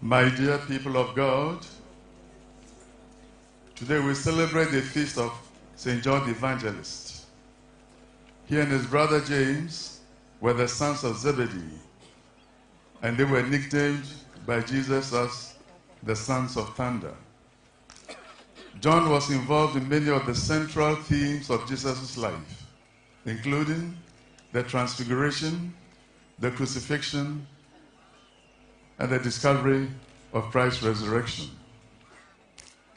My dear people of God, today we celebrate the feast of St. John the Evangelist. He and his brother James were the sons of Zebedee, and they were nicknamed by Jesus as the sons of thunder. John was involved in many of the central themes of Jesus' life, including the Transfiguration, the Crucifixion, and the discovery of Christ's resurrection.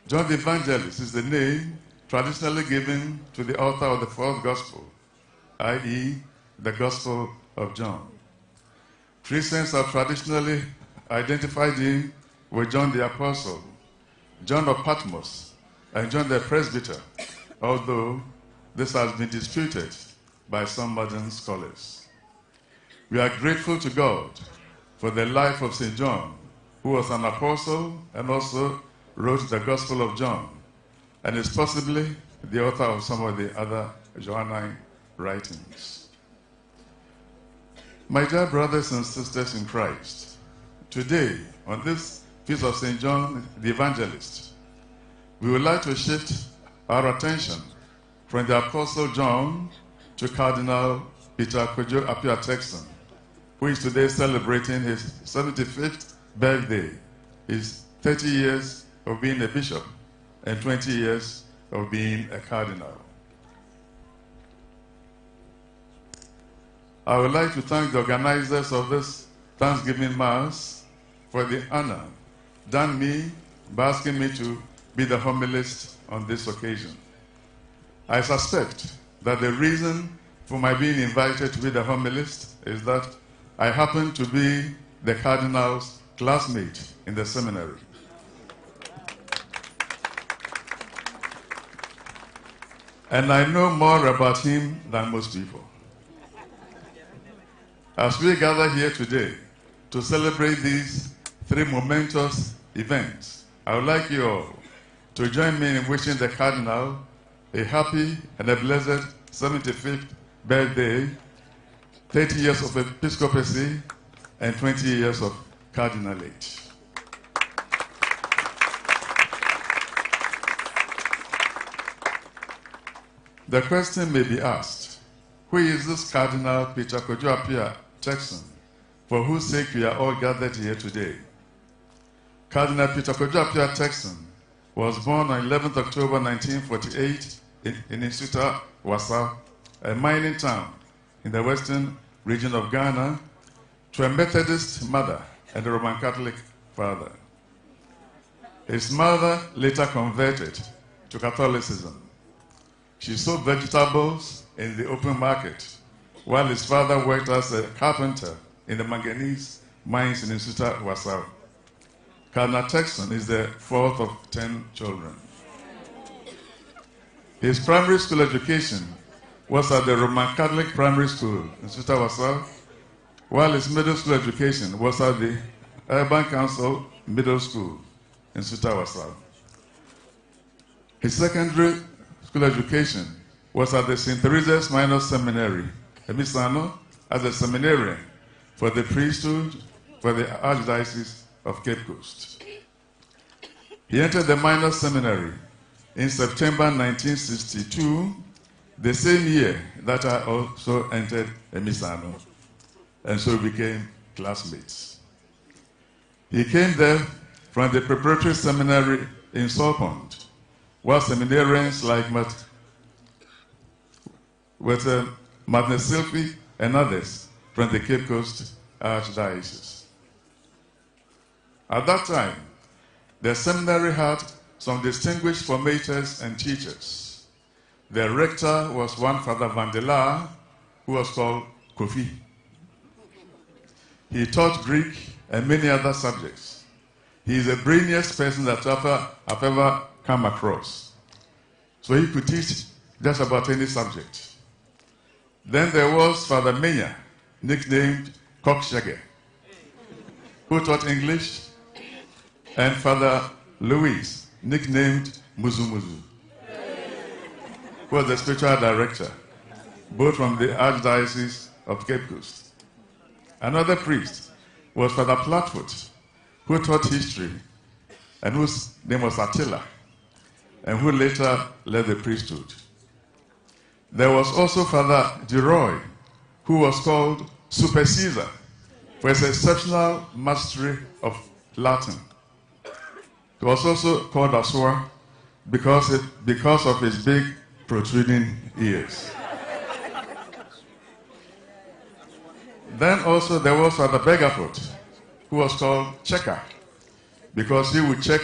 John the Evangelist is the name traditionally given to the author of the fourth gospel, i.e., the Gospel of John. Christians have traditionally identified him with John the Apostle, John of Patmos, and John the Presbyter, although this has been disputed by some modern scholars. We are grateful to God for the life of St. John, who was an apostle and also wrote the Gospel of John, and is possibly the author of some of the other Johannine writings. My dear brothers and sisters in Christ, today, on this feast of St. John the Evangelist, we would like to shift our attention from the Apostle John to Cardinal Peter Turkson, who is today celebrating his 75th birthday, his 30 years of being a bishop, and 20 years of being a cardinal. I would like to thank the organizers of this Thanksgiving Mass for the honor done me by asking me to be the homilist on this occasion. I suspect that the reason for my being invited to be the homilist is that I happen to be the Cardinal's classmate in the seminary. And I know more about him than most people. As we gather here today to celebrate these three momentous events, I would like you all to join me in wishing the Cardinal a happy and a blessed 75th birthday, 30 years of episcopacy, and 20 years of Cardinalate. The question may be asked, who is this Cardinal Peter Turkson, for whose sake we are all gathered here today? Cardinal Peter Turkson was born on 11th October 1948 in Insuta, Wasa, a mining town in the western region of Ghana, to a Methodist mother and a Roman Catholic father. His mother later converted to Catholicism. She sold vegetables in the open market, while his father worked as a carpenter in the manganese mines in Insuta, Wasa. Cardinal Turkson is the fourth of 10 children. His primary school education was at the Roman Catholic Primary School in Insuta, Wasa, while his middle school education was at the Urban Council Middle School in Insuta, Wasa. His secondary school education was at the St. Teresa's Minor Seminary, Emisano, as a seminarian for the priesthood for the Archdiocese of Cape Coast. He entered the Minor Seminary in September 1962, the same year that I also entered Emisano, and so we became classmates. He came there from the preparatory seminary in Salpond, while seminarians like Martin Silfi and others from the Cape Coast Archdiocese. At that time, the seminary had some distinguished formators and teachers. The rector was one Father Vandela, who was called Kofi. He taught Greek and many other subjects. He is the brainiest person that I've ever come across. So he could teach just about any subject. Then there was Father Menya, nicknamed Cockshagger, who taught English, and Father Louis, nicknamed Muzu Muzu, who was the spiritual director, both from the Archdiocese of Cape Coast. Another priest was Father Platfoot, who taught history and whose name was Attila, and who later led the priesthood. There was also Father Duroy, who was called Super Caesar for his exceptional mastery of Latin. He was also called Asua because of his big protruding ears. Then also there was Father Begafoot, who was called Checker because he would check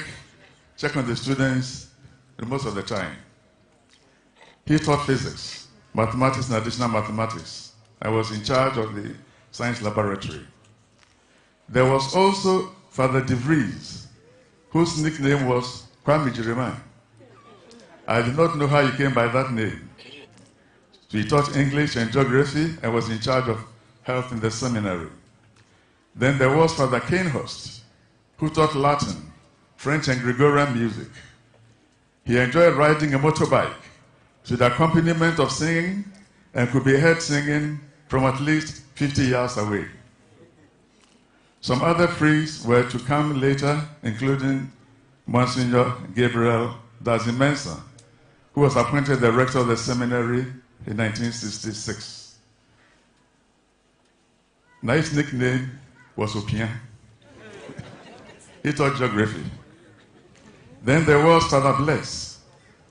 on the students most of the time. He taught physics, mathematics, and additional mathematics. I was in charge of the science laboratory. There was also Father De Vries, whose nickname was Kwame Jeremiah. I do not know how he came by that name. So he taught English and geography and was in charge of health in the seminary. Then there was Father Kanehurst, who taught Latin, French, and Gregorian music. He enjoyed riding a motorbike to the accompaniment of singing and could be heard singing from at least 50 yards away. Some other priests were to come later, including Monsignor Gabriel Dazimensa, who was appointed the rector of the seminary in 1966. Now his nickname was Opien. He taught geography. Then there was Father Bless,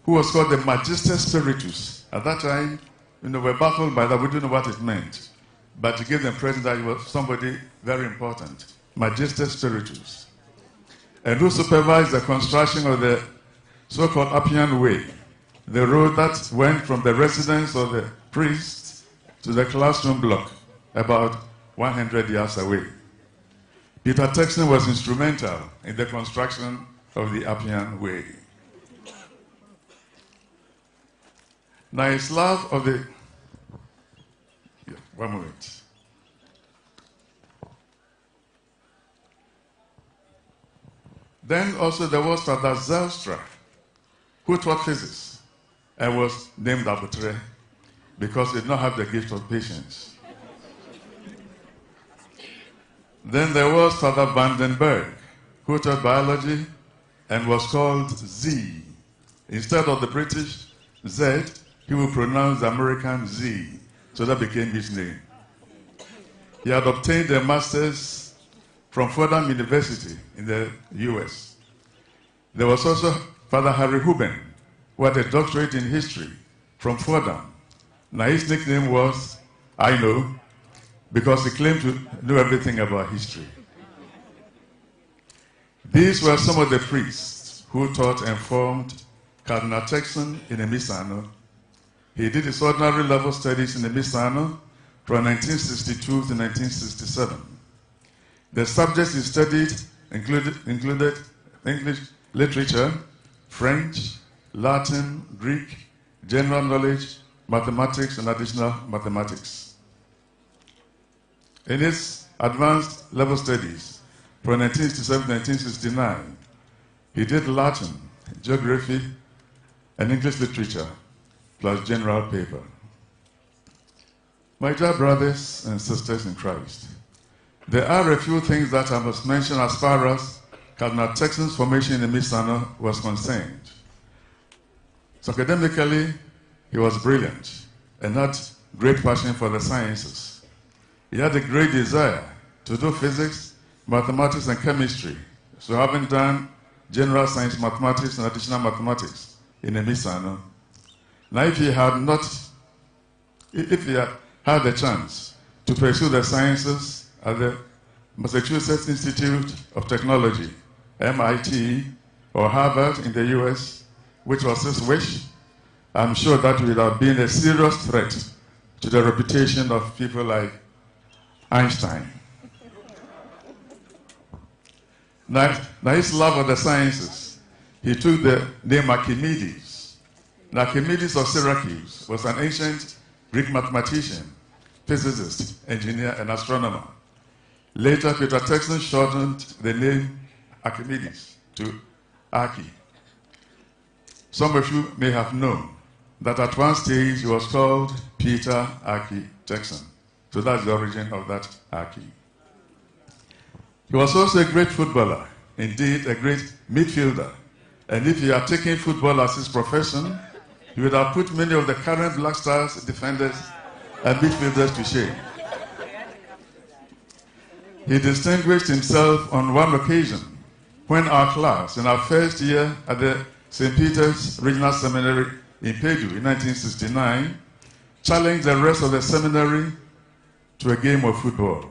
who was called the Magister Spiritus. At that time, we're baffled by that. We didn't know what it meant. But to give the impression that he was somebody very important, Magister Spiritus, and who supervised the construction of the so-called Appian Way, the road that went from the residence of the priests to the classroom block, about 100 yards away. Peter Turkson was instrumental in the construction of the Appian Way. Now his love of the... Yeah, one moment. Then also there was Father Zelstra, who taught physics and was named Abutre because he did not have the gift of patience. Then there was Father Vandenberg, who taught biology and was called Z. Instead of the British Z, he would pronounce the American Z, so that became his name. He had obtained a master's from Fordham University in the US. There was also Father Harry Huben, who had a doctorate in history from Fordham. Now his nickname was I Know, because he claimed to know everything about history. These were some of the priests who taught and formed Cardinal Turkson in Emisano. He did his ordinary level studies in Emisano from 1962 to 1967. The subjects he studied included English literature, French, Latin, Greek, general knowledge, mathematics, and additional mathematics. In his advanced level studies from 1967 to 1969, he did Latin, geography, and English literature, plus general paper. My dear brothers and sisters in Christ, there are a few things that I must mention as far as Cardinal Turkson's formation in Misano was concerned. So academically, he was brilliant and had great passion for the sciences. He had a great desire to do physics, mathematics, and chemistry. So having done general science, mathematics, and additional mathematics in Emisano, now if he had had the chance to pursue the sciences at the Massachusetts Institute of Technology, MIT, or Harvard in the US, which was his wish, I'm sure that would have been a serious threat to the reputation of people like Einstein. Now his love of the sciences, he took the name Archimedes. Now, Archimedes of Syracuse was an ancient Greek mathematician, physicist, engineer, and astronomer. Later, Peter Turkson shortened the name Archimedes to Archie. Some of you may have known that at one stage he was called Peter Archie Turkson. So that's the origin of that Archie. He was also a great footballer, indeed a great midfielder. And if he had taken football as his profession, he would have put many of the current Black Stars defenders and midfielders to shame. He distinguished himself on one occasion when our class, in our first year at the St. Peter's Regional Seminary in Pedu in 1969, challenged the rest of the seminary to a game of football.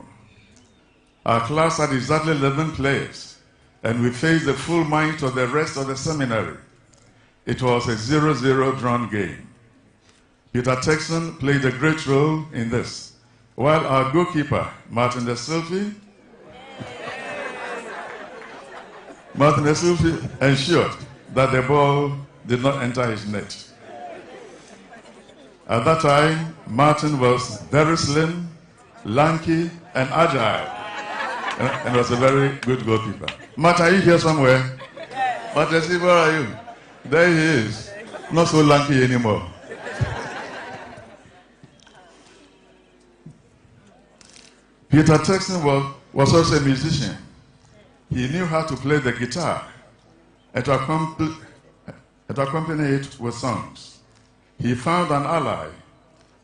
Our class had exactly 11 players, and we faced the full might of the rest of the seminary. It was a 0-0 drawn game. Peter Turkson played a great role in this, while our goalkeeper, Martin De Silva, ensured that the ball did not enter his net. At that time, Martin was very slim, lanky, and agile, and was a very good goalkeeper. Martin, are you here somewhere? Martin, where are you? There he is. Not so lanky anymore. Peter Turkson was also a musician. He knew how to play the guitar and to accompany it with songs. He found an ally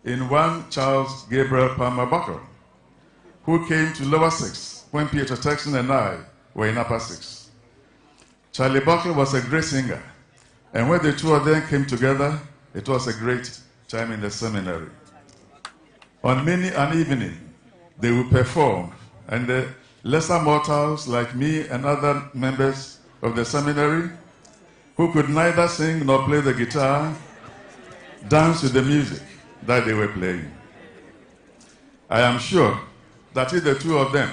in one Charles Gabriel Palmer Buckle, who came to Lower Six when Peter Turkson and I were in Upper Six. Charlie Buckle was a great singer, and when the two of them came together, it was a great time in the seminary. On many an evening, they would perform, and the lesser mortals like me and other members of the seminary, who could neither sing nor play the guitar, danced to the music that they were playing. I am sure that if the two of them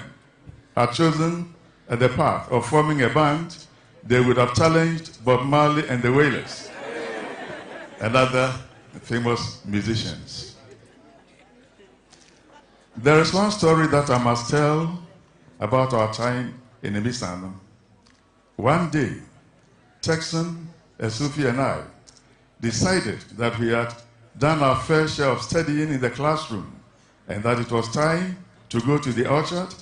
had chosen the path of forming a band, they would have challenged Bob Marley and the Wailers and other famous musicians. There is one story that I must tell about our time in Emisano. One day, Turkson, Esufi, and I decided that we had done our fair share of studying in the classroom and that it was time to go to the orchard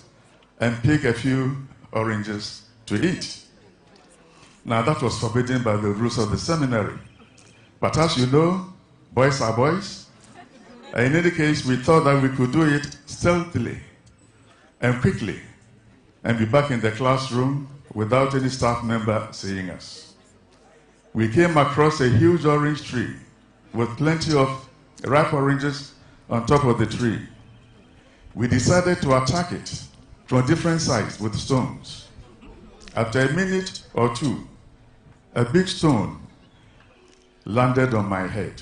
and pick a few oranges to eat. Now, that was forbidden by the rules of the seminary. But as you know, boys are boys. In any case, we thought that we could do it stealthily and quickly and be back in the classroom without any staff member seeing us. We came across a huge orange tree with plenty of ripe oranges on top of the tree. We decided to attack it from different sides with stones. After a minute or two, a big stone landed on my head.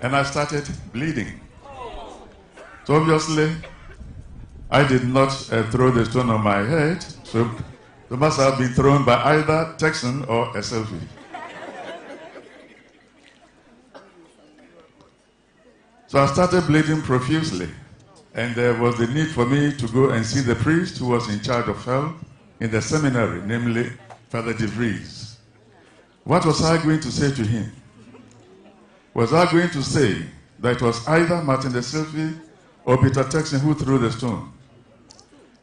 And I started bleeding. So obviously, I did not throw the stone on my head, so it must have been thrown by either Turkson or a selfie. So I started bleeding profusely, and there was the need for me to go and see the priest who was in charge of health in the seminary, namely Father De Vries. What was I going to say to him? Was I going to say that it was either Martin De Silva or Peter Turkson who threw the stone?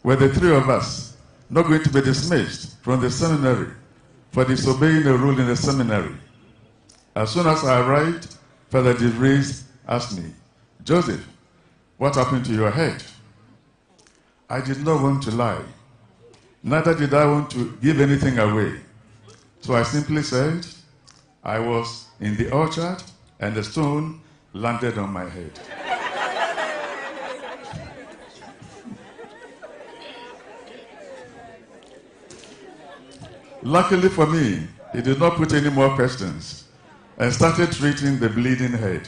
Were the three of us not going to be dismissed from the seminary for disobeying a rule in the seminary? As soon as I arrived, Father De Vries asked me, "Joseph, what happened to your head?" I did not want to lie. Neither did I want to give anything away. So I simply said, I was in the orchard and the stone landed on my head. Luckily for me, he did not put any more questions and started treating the bleeding head.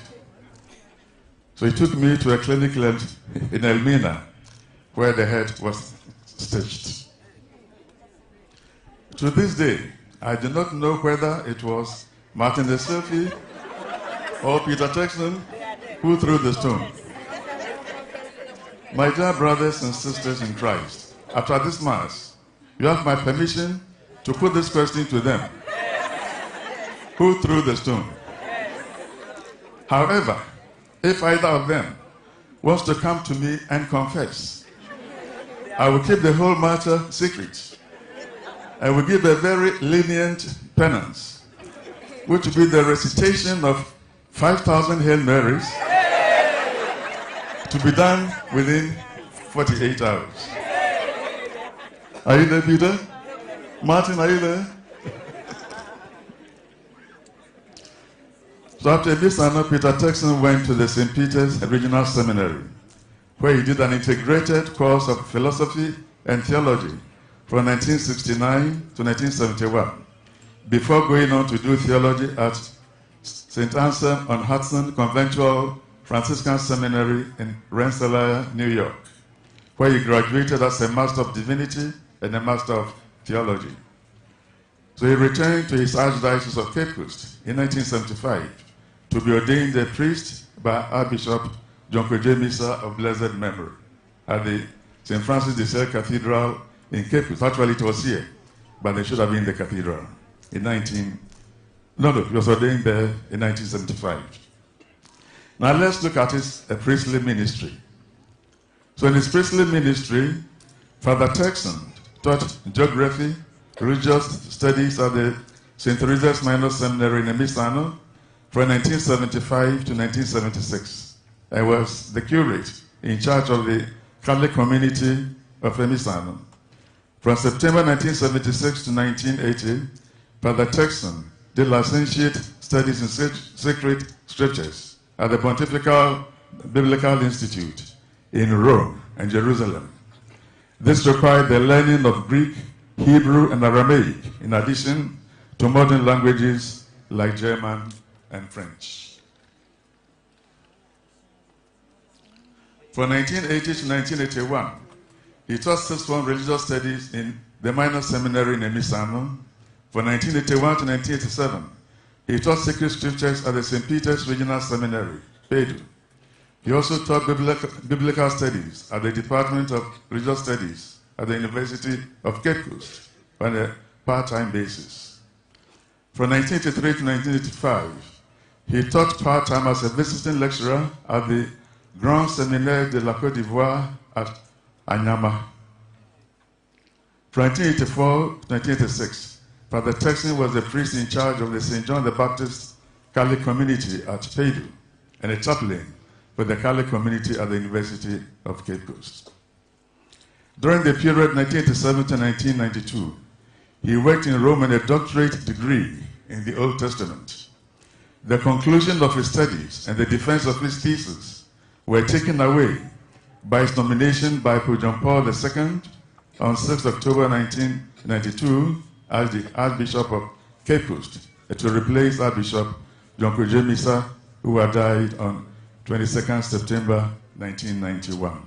So he took me to a clinic in Elmina where the head was stitched. To this day, I do not know whether it was Martin De Silva or Peter Turkson who threw the stone. My dear brothers and sisters in Christ, after this Mass, you have my permission to put this question to them. Who threw the stone? However, if either of them wants to come to me and confess, I will keep the whole matter secret. I will give a very lenient penance, which will be the recitation of 5,000 Hail Marys to be done within 48 hours. Are you there, Peter? Martin, are you there? So after this, Peter Turkson went to the St. Peter's Regional Seminary, where he did an integrated course of philosophy and theology from 1969 to 1971, before going on to do theology at St. Anselm-on-Hudson Conventual Franciscan Seminary in Rensselaer, New York, where he graduated as a Master of Divinity and a Master of Theology. So he returned to his Archdiocese of Cape Coast in 1975 to be ordained a priest by Archbishop John Kwejemisa of blessed memory at the St. Francis de Sales Cathedral in Cape Coast. Actually, it was here, but they should have been in the cathedral he was ordained there in 1975. Now let's look at his priestly ministry. So in his priestly ministry, Father Turkson taught geography, religious studies at the St. Teresa's Minor Seminary in Emisano from 1975 to 1976. I was the curate in charge of the Catholic community of Emisano. From September 1976 to 1980, Father Turkson did licentiate studies in sacred scriptures at the Pontifical Biblical Institute in Rome and Jerusalem. This required the learning of Greek, Hebrew, and Aramaic, in addition to modern languages like German and French. From 1980 to 1981, he taught 6-1 religious studies in the Minor Seminary in Emisano. From 1981 to 1987, he taught sacred scriptures at the St. Peter's Regional Seminary, Pedu. He also taught biblical studies at the Department of Religious Studies at the University of Cape Coast on a part-time basis. From 1983 to 1985, he taught part-time as a visiting lecturer at the Grand Séminaire de la Côte d'Ivoire at Anyama. From 1984 to 1986, Father Turkson was the priest in charge of the St. John the Baptist Catholic community at Pedu and a chaplain for the Catholic community at the University of Cape Coast. During the period 1987 to 1992, he worked in Rome on a doctorate degree in the Old Testament. The conclusion of his studies and the defense of his thesis were taken away by his nomination by Pope John Paul II on 6 October 1992 as the Archbishop of Cape Coast to replace Archbishop John Kwejemisa, who had died on 22nd September 1991.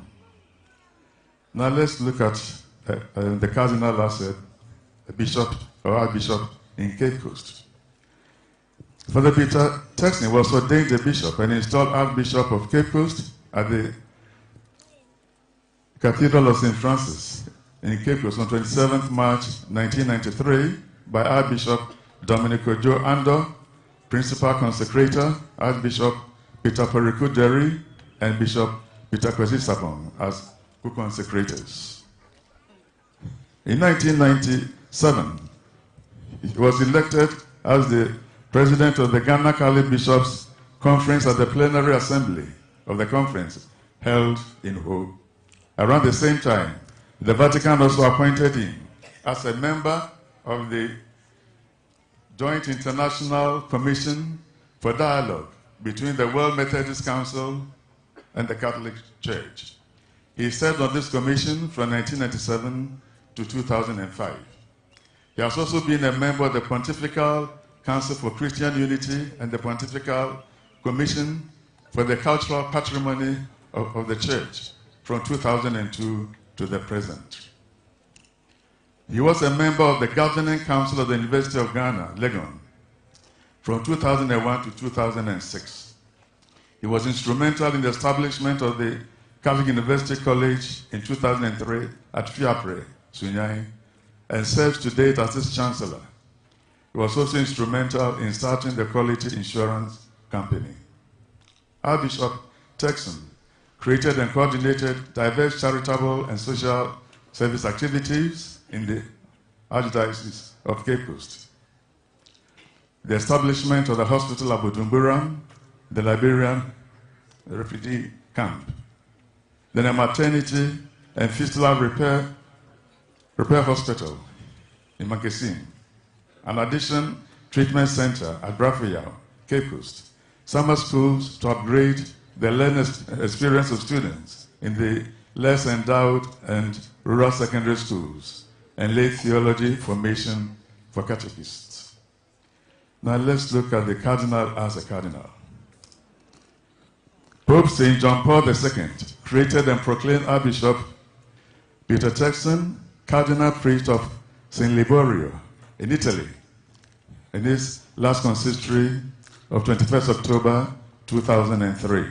Now let's look at the Cardinal as a bishop or Archbishop in Cape Coast. Father Peter Turkson was ordained a bishop and installed Archbishop of Cape Coast at the Cathedral of St. Francis in Cape Coast on 27th March 1993 by Archbishop Domenico Jo Ando, Principal Consecrator, Archbishop Peter Perikuderi, and Bishop Peter Kwesi Sapong as co-consecrators. In 1997, he was elected as the president of the Ghana Catholic Bishops' Conference at the Plenary Assembly of the conference held in Ho. Around the same time, the Vatican also appointed him as a member of the Joint International Commission for Dialogue between the World Methodist Council and the Catholic Church. He served on this commission from 1997 to 2005. He has also been a member of the Pontifical Council for Christian Unity and the Pontifical Commission for the Cultural Patrimony of the Church from 2002 to the present. He was a member of the Governing Council of the University of Ghana, Legon, from 2001 to 2006. He was instrumental in the establishment of the Catholic University College in 2003 at Fiapre, Sunyai, and serves to date as its chancellor. He was also instrumental in starting the Quality Insurance Company. Archbishop Turkson created and coordinated diverse charitable and social service activities in the Archdiocese of Cape Coast, the establishment of the hospital at Bujumbura, the Liberian refugee camp, then a maternity and fistula repair hospital in Mankesim, an addition treatment center at Brafuyao, Cape Coast, summer schools to upgrade the learning experience of students in the less endowed and rural secondary schools, and lay theology formation for catechists. Now let's look at the cardinal as a cardinal. Pope St. John Paul II created and proclaimed Archbishop Peter Turkson, cardinal priest of St. Liborio in Italy, in his last consistory of 21st October 2003.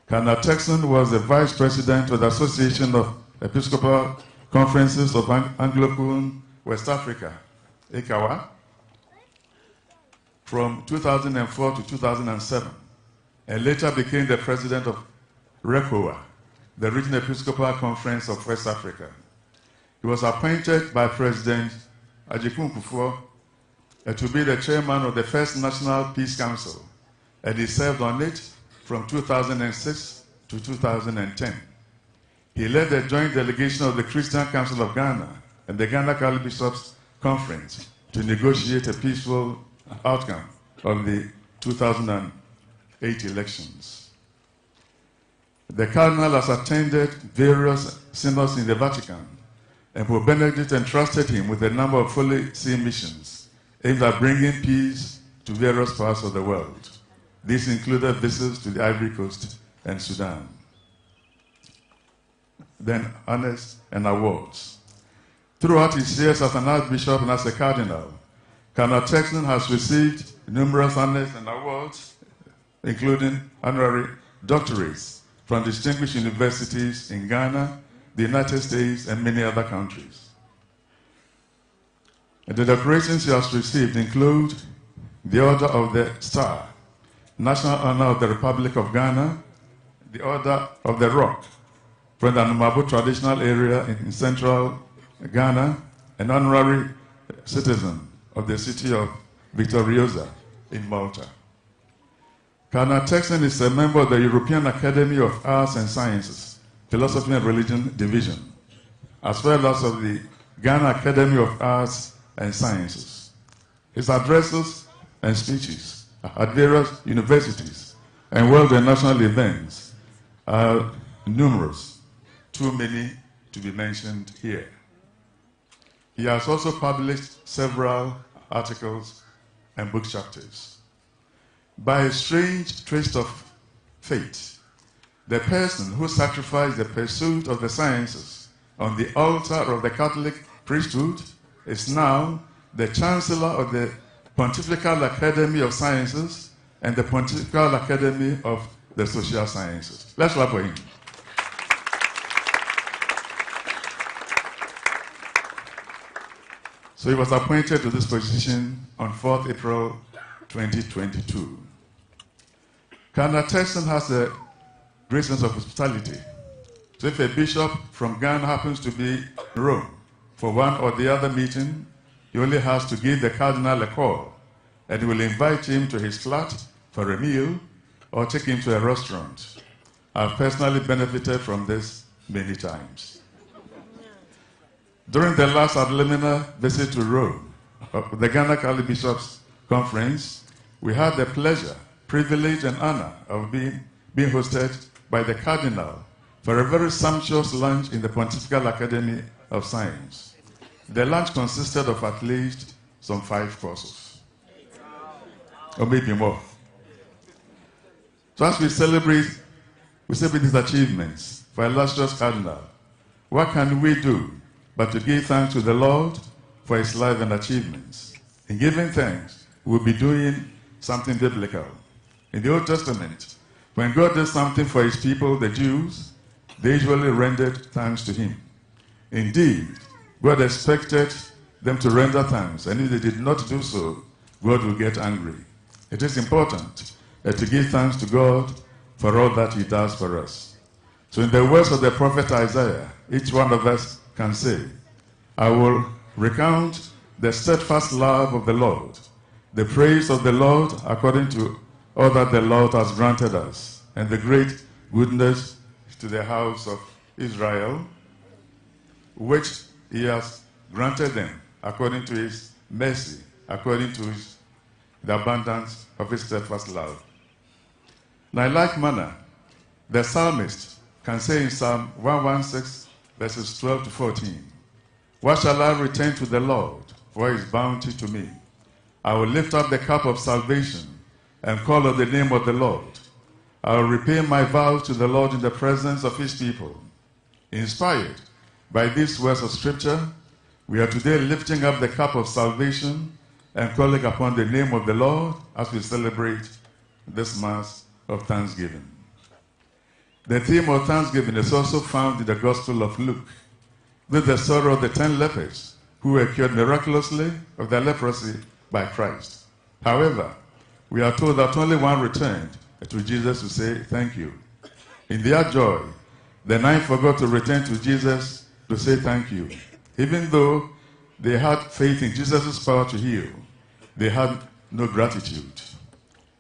Cardinal Turkson was the vice president of the Association of Episcopal Conferences of Anglophone West Africa, ECAWA, from 2004 to 2007, and later became the president of RECOA, the Regional Episcopal Conference of West Africa. He was appointed by President Ajikun Kufuor to be the chairman of the First National Peace Council, and he served on it from 2006 to 2010. He led the joint delegation of the Christian Council of Ghana and the Ghana Catholic Bishops' Conference to negotiate a peaceful outcome of the 2008 elections. The Cardinal has attended various synods in the Vatican, and Pope Benedict entrusted him with a number of Holy See missions aimed at bringing peace to various parts of the world. These included visits to the Ivory Coast and Sudan. Then honors and awards. Throughout his years as an Archbishop and as a Cardinal, Cardinal Turkson has received numerous honors and awards, including honorary doctorates from distinguished universities in Ghana, the United States, and many other countries. And the decorations he has received include the Order of the Star, National Honor of the Republic of Ghana, the Order of the Rock from the Anumabo traditional area in central Ghana, an honorary citizen of the city of Victoriosa in Malta. Cardinal Turkson is a member of the European Academy of Arts and Sciences, Philosophy and Religion Division, as well as of the Ghana Academy of Arts and Sciences. His addresses and speeches at various universities and world and national events are numerous, too many to be mentioned here. He has also published several articles and book chapters. By a strange twist of fate, the person who sacrificed the pursuit of the sciences on the altar of the Catholic priesthood is now the Chancellor of the Pontifical Academy of Sciences and the Pontifical Academy of the Social Sciences. Let's clap for him. So he was appointed to this position on 4th April 2022. Cardinal Turkson has a great sense of hospitality. So if a bishop from Ghana happens to be in Rome for one or the other meeting, he only has to give the cardinal a call, and he will invite him to his flat for a meal or take him to a restaurant. I've personally benefited from this many times. During the last ad limina visit to Rome, the Ghana Catholic Bishops' Conference, we had the pleasure, privilege, and honor of being hosted by the Cardinal for a very sumptuous lunch in the Pontifical Academy of Science. The lunch consisted of at least some 5 courses, or maybe more. So as we celebrate these achievements for illustrious Cardinal, what can we do but to give thanks to the Lord for his life and achievements? In giving thanks, we'll be doing something biblical. In the Old Testament, when God did something for his people, the Jews, they usually rendered thanks to him. Indeed, God expected them to render thanks, and if they did not do so, God will get angry. It is important to give thanks to God for all that he does for us. So in the words of the prophet Isaiah, each one of us can say, I will recount the steadfast love of the Lord, the praise of the Lord according to all that the Lord has granted us, and the great goodness to the house of Israel, which he has granted them according to his mercy, according to the abundance of his steadfast love. Now, in like manner, the psalmist can say in Psalm 116, verses 12 to 14, what shall I return to the Lord for his bounty to me? I will lift up the cup of salvation and call on the name of the Lord. I will repay my vows to the Lord in the presence of his people. Inspired by these words of Scripture, we are today lifting up the cup of salvation and calling upon the name of the Lord as we celebrate this Mass of Thanksgiving. The theme of Thanksgiving is also found in the Gospel of Luke, with the story of the 10 lepers who were cured miraculously of their leprosy by Christ. However, we are told that only one returned to Jesus to say thank you. In their joy, the 9 forgot to return to Jesus to say thank you. Even though they had faith in Jesus' power to heal, they had no gratitude.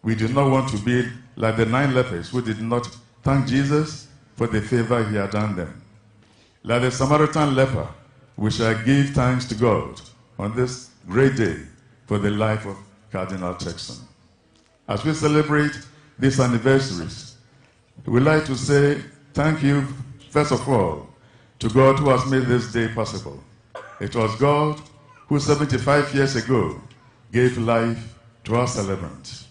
We do not want to be like the 9 lepers who did not thank Jesus for the favor he had done them. Like the Samaritan leper, we shall give thanks to God on this great day for the life of Cardinal Turkson. As we celebrate these anniversaries, we'd like to say thank you, first of all, to God who has made this day possible. It was God who 75 years ago gave life to our celebrant.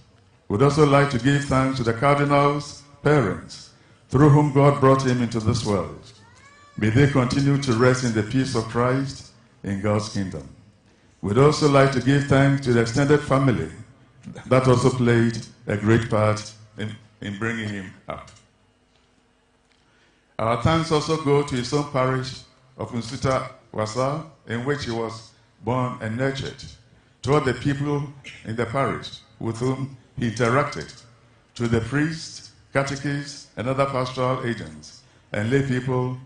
We'd also like to give thanks to the Cardinal's parents, through whom God brought him into this world. May they continue to rest in the peace of Christ in God's kingdom. We'd also like to give thanks to the extended family that also played a great part in bringing him up. Our thanks also go to his own parish of Nsuta Wasa, in which he was born and nurtured, to all the people in the parish with whom he interacted, to the priests, catechists, and other pastoral agents, and lay people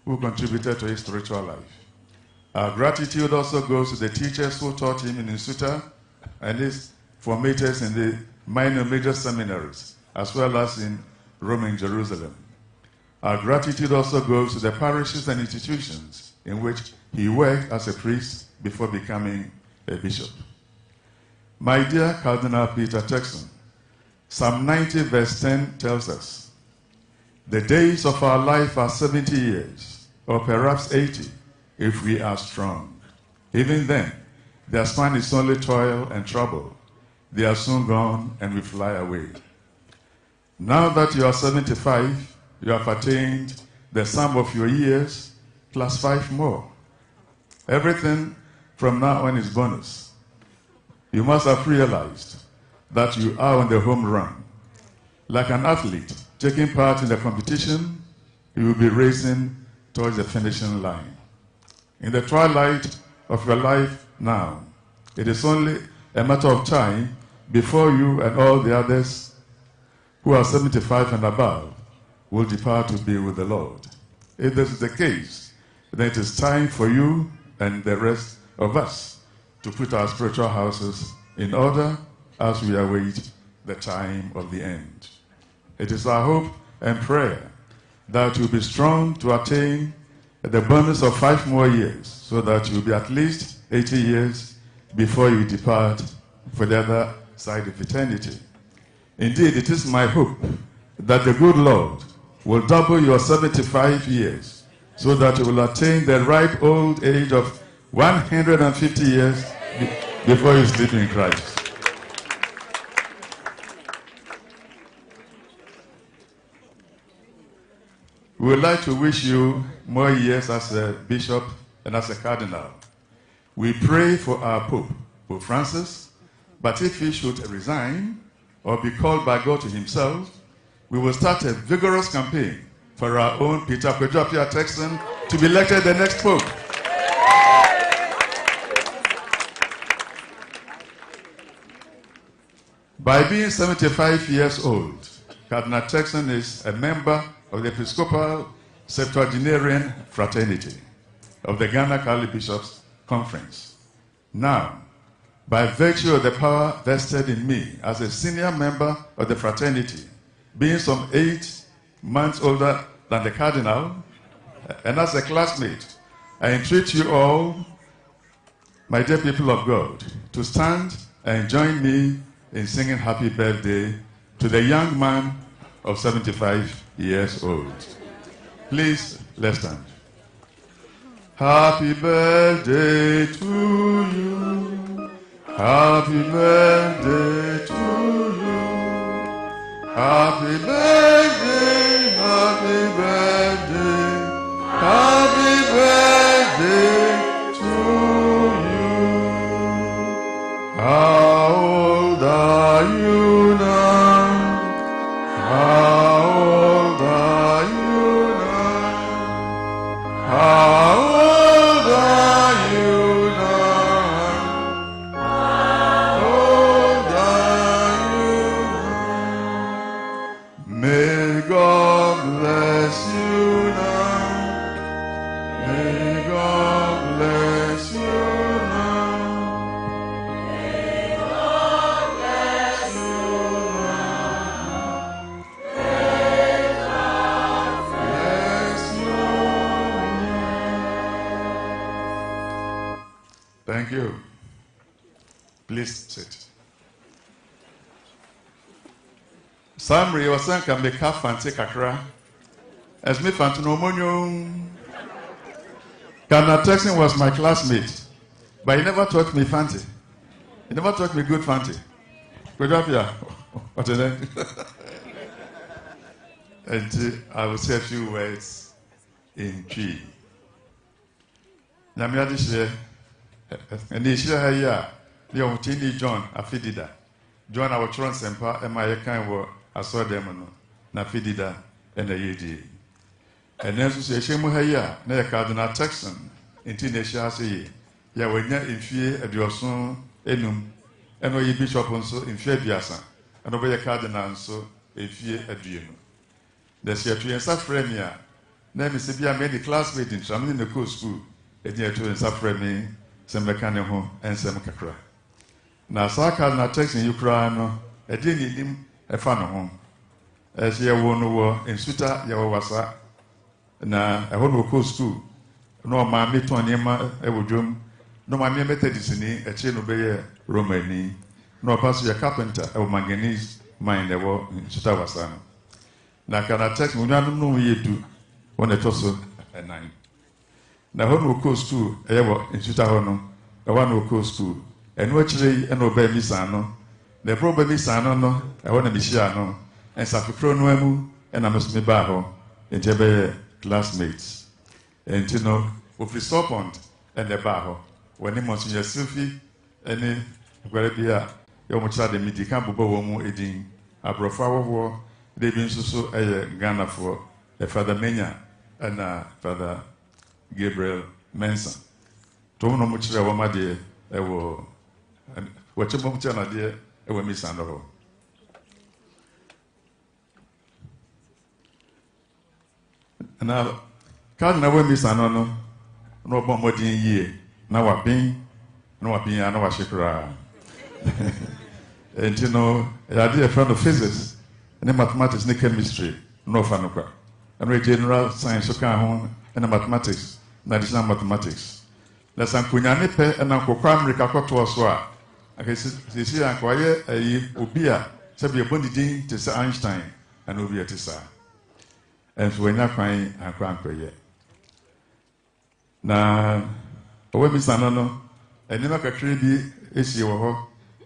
who contributed to his spiritual life. Our gratitude also goes to the teachers who taught him in Nsuta and his formators in the minor major seminaries, as well as in Rome and Jerusalem. Our gratitude also goes to the parishes and institutions in which he worked as a priest before becoming a bishop. My dear Cardinal Peter Turkson, Psalm 90 verse 10 tells us, the days of our life are 70 years, or perhaps 80, if we are strong. Even then, their span is only toil and trouble. They are soon gone and we fly away. Now that you are 75, you have attained the sum of your years plus 5 more. Everything from now on is bonus. You must have realized that you are on the home run. Like an athlete taking part in the competition, you will be racing towards the finishing line. In the twilight of your life now, it is only a matter of time before you and all the others who are 75 and above will depart to be with the Lord. If this is the case, then it is time for you and the rest of us to put our spiritual houses in order as we await the time of the end. It is our hope and prayer that you'll be strong to attain the bonus of 5 more years, so that you'll be at least 80 years before you depart for the other side of eternity. Indeed, it is my hope that the good Lord will double your 75 years, so that you will attain the ripe old age of 150 years before you sleep in Christ. We would like to wish you more years as a bishop and as a cardinal. We pray for our Pope, Pope Francis, but if he should resign or be called by God to himself, we will start a vigorous campaign for our own Peter Turkson to be elected the next Pope. By being 75 years old, Cardinal Turkson is a member of the Episcopal Septuagenarian Fraternity. of the Ghana Cardinal Bishops Conference. Now, by virtue of the power vested in me as a senior member of the fraternity, being some 8 months older than the Cardinal, and as a classmate, I entreat you all, my dear people of God, to stand and join me in singing happy birthday to the young man of 75 years old. Please, let's stand. Happy birthday to you. Happy birthday to you. Happy birthday, happy birthday, happy birthday to you. How old are you now? How old are you now? How old are you now? How old are you now? May God bless you now. May God bless you now. May God bless you now. May God bless you now. Thank you. Please sit. Summary was saying can be calf and take akra. As me fan to no money. Cardinal Turkson was my classmate, but he never taught me fancy. He never taught me good fancy. Good job, yeah. What is it? And I will say a few words in Twi. Nyamia this year, and this year here, the Omtini John Afidida. John our children sempa, and my kind were I saw them na Afidida and the UD. And then to say, Shemu Haya, near Cardinal Turkson, in Tinasia say, ya when ya in fear at your son, enum, and no bishop also in fear biasa, and over your cardinal so in fear at you. The Seattle and Safremia, name is Sibia made the classmate in Tramin in the cool school, and near to Safremi, some mechanical and some cacra. Now, Sir Cardinal Turkson, you cry, no, I didn't need him a fan of home. As ye won war in Suta, Yawasa. Na ɛhɔ no kɔ school no maame tɔn nneɛma ɛwɔ dwom no maame Methodist ni ɛkyɛ no bɛyɛ Romani no ɔpa so yɛ carpenter ɛwɔ manganese mine ɛwɔ Nsutawasa no na Cardinal Turkson nnuanom no yɛ du wɔn ɛtɔ so ɛnan na ɛhɔ no kɔ school ɛyɛ wɔ Nsuta hɔ no ɛhɔ no kɔ school ɛno akyire yi ɛna ɔbɛn misa no na ɛbɛrɛ ɔbɛn misa no no ɛhɔ na mehyia no ɛnsafekoro no amu ɛna mɛso me baa hɔ nkyɛn bɛyɛ classmates. And you know, if we stop on and the bar, when he wants your selfie, any where be a young child, the medical bobo eating a profile war, they been so a Ghana for a Father Menya and Father Gabriel Manson. Don't know much about my dear, I will watch a moment, dear, I will miss Sandro. Now, Cardinal will miss another no more year. Now I've been, no opinion, I know I should cry. And you know, I did a friend of physics, and then mathematics, and chemistry, no fun. And we general science, and mathematics, additional mathematics. Let's Kunyanipe and Uncle Cram Ricacot to us. I can see Uncle Ubia, Sabi Bondi to Sir Einstein, and Ubia to Sir. And so we're not crying and crying yet. Now, when Miss Anano, and never can be issue of her,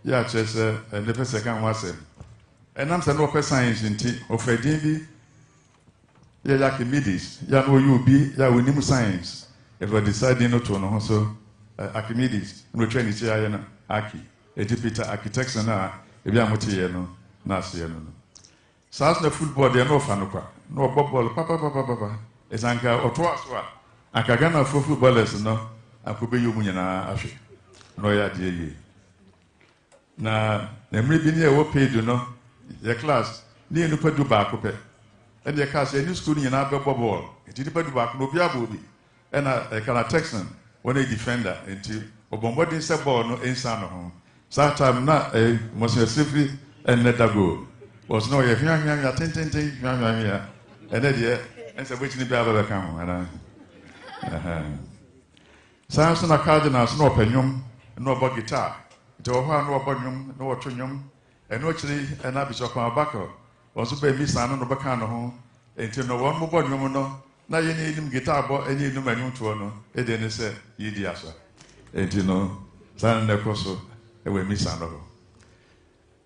yeah, chess, and the second was it. And I'm saying, no science in tea, of a DB, yeah, Archimedes, yeah, no, you be, yeah, we need science. If we're deciding not to know, so Archimedes, no training, Aki, a Peter architects and I, if you're Motiano, Nasiano. South no football, they're no fanuka. No bubble, papa. It's Anka or twice. Akagana for footballers, no, I could be you Munana Ashi. No, ya dear. Now, the maybe near what paid you know, your class, near no pet do back, and your class, a new school in an bubble. It did put back no biabubi. and a Cardinal Turkson when a defender into Obombodi Sabo no insano. So time not a Monsieur Sifi and let go. Was no young tin, and then and so which the Baba come. Samson a cardinals no opinion, no about guitar. To a no opinion, no trinium, and no tree, and Bishop Mabako. Also by Miss Anno no Bacano, until no one more no. Now you need him guitar, but any no menu to honor, and then say, ye diasa. And you know, San Necoso, and we miss Anno.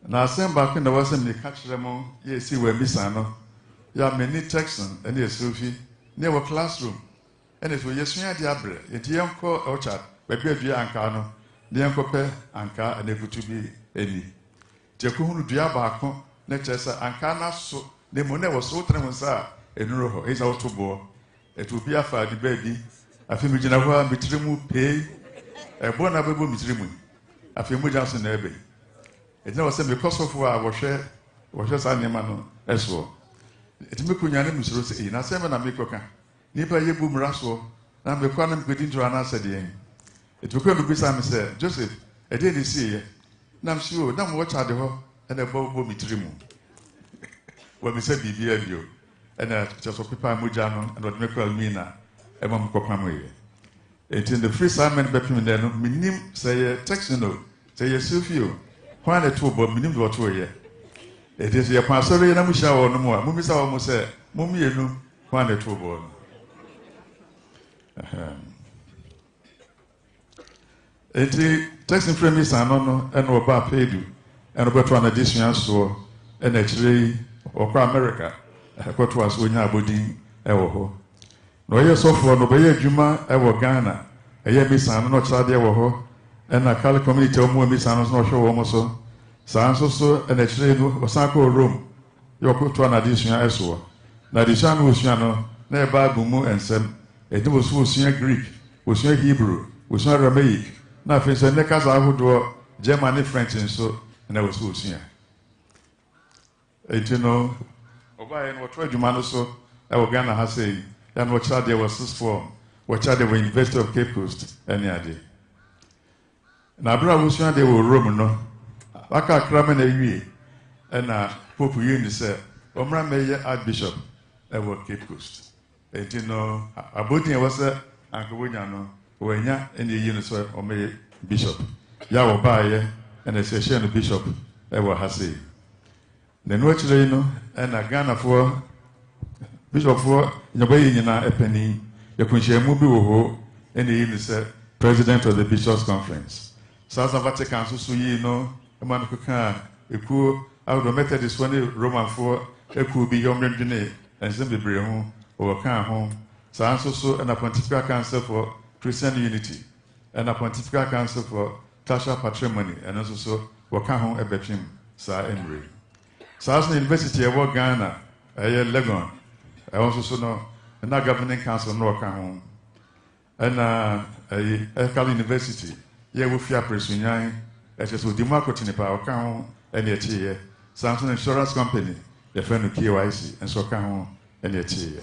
Now, send back in the Western, the catch them, ye see where Miss Anno. Ya many Texan, and yes, Sophie, near a classroom. And it was yes, Diabre, a young co orchard, baby Ancano, the uncle pair, Anca, and able to be any. Jacun Diabaco, Netessa, Ancana, so the money was so tremendous. And Roho is out to bore. It will be a fire, the baby. I feel Mijanawa, Mitrimu pay, a bonable Mitrimu. I feel Mujanson Abbey. It never said because of who I was share, was just animal as well. It may put your name is Rossi in a 7 Amicoca. Nipa ye boom rasso, now the quantum good into an answer the end. It will come to be some said, Joseph, I didn't see ye. Now I'm sure, now watch out the hole and a bow Mitrimu. When we said BBU. And just for people Mujano and what make well Mina, a mom copamwe. It in the free Simon Bepimeno, minim say texino, say a Sufio, when a two bob minim what way. It is your pastor and Amusha or no more. Mummy almost say, Mummy, you know, when a two bob. It texting from Miss Anono and Oba Pedu and about one additional so and actually or America. What was when I would in Ewo. No, yes, so for no Bay Juma, Ewo Ghana, a year Miss Anno, not Sadia Woho, and a Cali community of more Miss Anno's not sure almost so. Sanso and a train was Sanko room. Your put to an additional Eswo. Nadishan was Yano, nearby Bumu and Sem, it was Greek, was Hebrew, was not Aramaic. Nothing said Nekas I would do Germany, French, and so, and I was Lucia. You know. Oba and what tried you man so Ghana has say, and what child there was 6 form, what child they were University of Cape Coast, any idea. Now, brother was they were Roman, no. Aka Kramen a we, and Pope Uni said, Omra Mayor Archbishop, ever Cape Coast. And you know, Abudi was a Uncle Winyano, when ya in the unison or Mayor Bishop. Yawa Baye, and a session of Bishop, ever has say. The Noche and a Ghana for Bishop for Yabayina Epeny, Yakunche Mubu, and the evening President of the Bishops' Conference. South Vatican, so you know, a man who can, a cool, out of Methodist one Roman for a cool be young and simply bring home or can home. So and a Pontifical Council for Christian Unity, and a Pontifical Council for Tasha Patrimony, and also so Wakan home a Betrim, Sir Emery. South University of Ghana, a year Legon. I also know and now governing council no home. And a Cal University, ye will fear Presunyan, as just with democracy in power count and yet here. Samson Insurance Company, the friend of KYC, and so count and yet here.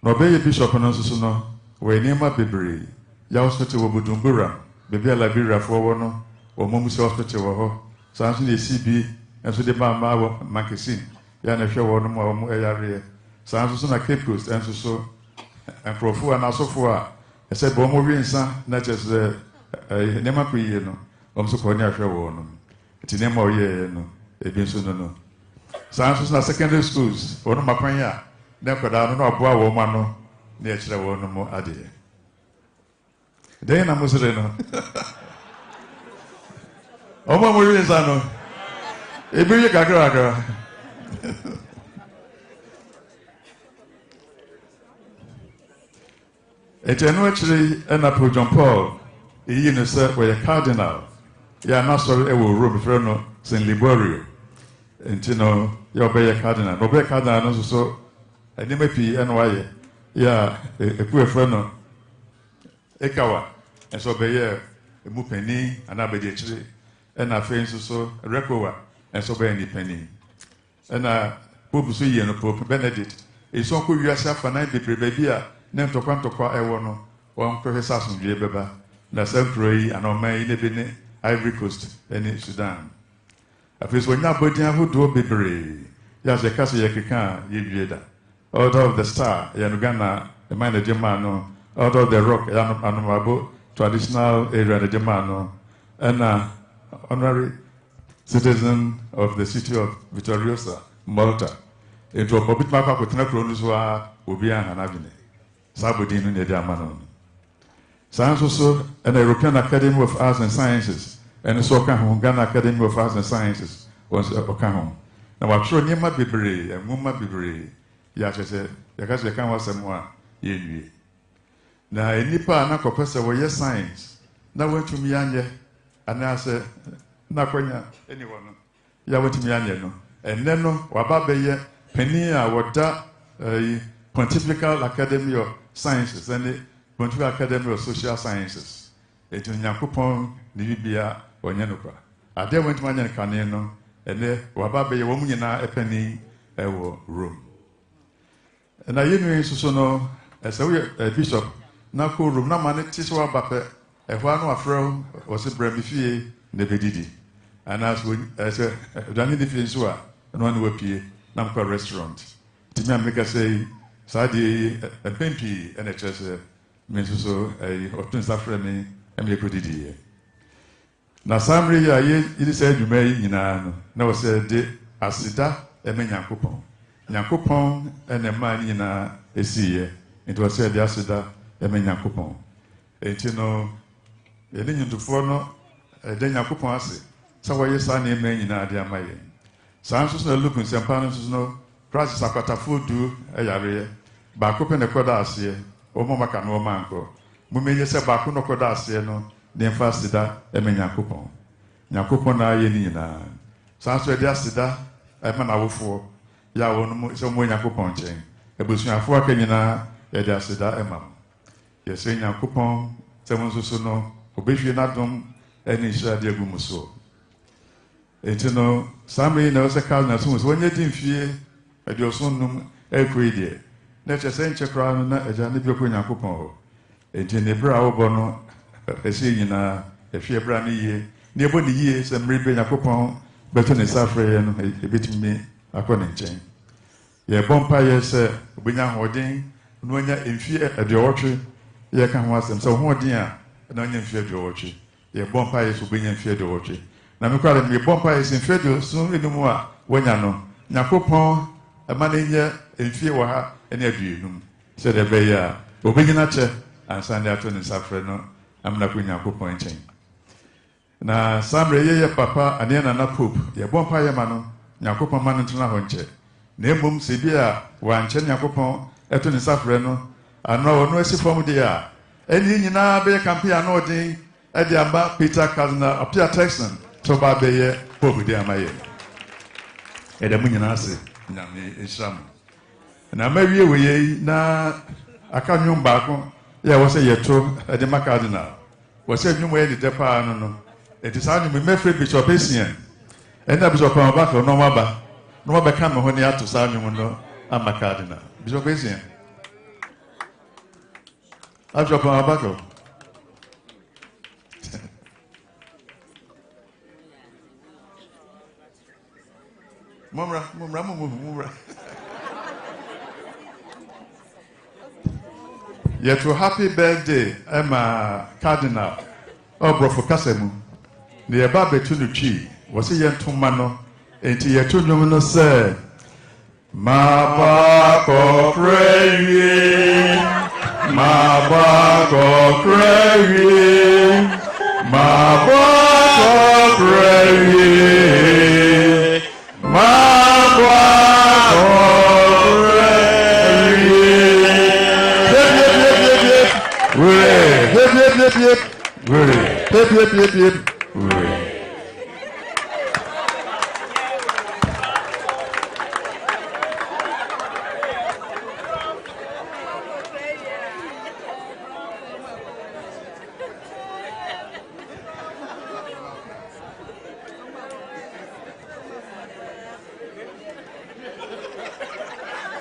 No be Bishop and also no, where near my baby, ya hospital will Budumbura, baby a Liberia for one or Momus hospital. Samson is CB, and so the Mama Macasin, Yana show one more area. Samson a Cape Coast, and so, and Profu and also for, I said, Bomorinsa, not just the Nemapi, no, so Cornia show one. It's in Nemo, no, a been soon no. Samson secondary schools, one of my panya, never down no boy woman, nature one more idea. Then I'm Muslim. Oma Maria Zano. Ebi Gagraga. It's actually an Apostle John Paul. He said, "We're a cardinal. Yeah, not sorry, I will room for no Saint Liborio. And you know, you'll be a cardinal. No be a cardinal, no so. And you may be NY. Yeah, a poor friend, Ekawa. And so be a mupeni, and I be actually. And I feel so recover and so be any penny. And Pope Suy and Pope Benedict is so cool yourself and I be baby. ne ntokwa ewo no won professor Asundue beba na sankroyi anomai ne bi ne Ivory Coast ene Sudan afis wonya bodian hodo bebre ya se kase yekeka yewie da Order of the Star yanugana the man of Germano Order of the Rock anomabo traditional area of Germano and honorary citizen of the city of Vittoriosa Malta into a bobit maka kotena kronuswa obia hanabine sabodinu ne diamano so an European Academy of Arts and Sciences and so can Ghana Academy of Arts and Sciences was okahom na watro nyema bebre enwoma bebre ya chese ya ka kan wasem a yenwie na enipa na kopese wo ye science na wantumi anye anase na kwanya anyone ya wantumi anye no enne no waba beye pani a woda Pontifical Academy of Sciences and Pontifical Academy of Social Sciences etu Nyankopon ni bibia onye no kwa ade wantumi anye kan no ene waba beye wo munyina epani ewo Rome na yenu so no esawe bishop na ko Rome na mane tiswa bape ehwa no afro wose brabifie ne bedidi anas wo ese dani de fie so a no na wapie na mkwa restaurant timi ameka say sadi pempi ene chese me so otun safre me eme ko didi na samri ya ye idi say adwuma yi nyina no na wose de asida eme Nyankopon ene ma nyina esiye nti wose de asida eme Nyankopon enti no ye nyintufo no de Nyankopon ase sa wo yesa na eme nyina de amaye san so na lukun sempa no so no Christ sakwatafo du eyare ba ko pe ne koda ase o mo maka no manko mo menye se ba ko no koda ase no de mfa asida eme Nyankopon na ye nyina san so de asida eme na wofo ya wonu so mo Nyankopon chen ebusuafo akanyina ye de asida emam ye se Nyankopon se mo so no obehwie na dom eni sha de agumuso etino samri na se kal na so wonye dimfie e de osonnum ekwedie na chese nchekra no na eja ne bi ko Nyankopon ho enti ne bra wo bo no ese nyina ehwe bra ne yie ne bo ne yie se mri be Nyankopon beto ne safre no ebetimi akone nchen ye bompa ye se obunya hoden no nya emfie aduowotwe ye ka ho asem se hoden a na nya emfie aduowotwe ye bompa ye so obunya emfie aduowotwe na me kware me bompa ye se emfie aduo so enum a wonya no Nyakopon ama ne nya emfie wo ha ene aduenum se de be ya obunya che ansa ne ato ne safre no amna ko Nyakopon nchen na samre ye papa ane na pope ye bompa ye ma no Nyakopon ma no tena ho nche na emom se bia wanche Nyakopon eto ne safre no ano ono asifom de a eni nyina be campaign ano din e de amba Cardinal Peter Turkson to ba be ye pope de amaye e de munyina ase nyame ehram na mawie we ye na aka nwum baako ya wo se yeto e de Cardinal wo se nwum ye de pa no it is how me mefre Bishop Esian ena Bishop Amabako no maba no maba kan me ho ne ato sa nwum no ama Cardinal Bishop Esian Bishop Amabako Mumra Yet happy birthday Emma Cardinal Obrofo Kasemu ne eba betu no twi wo se yentoma no enti yeto nwom no se ma ba ko pray Hip.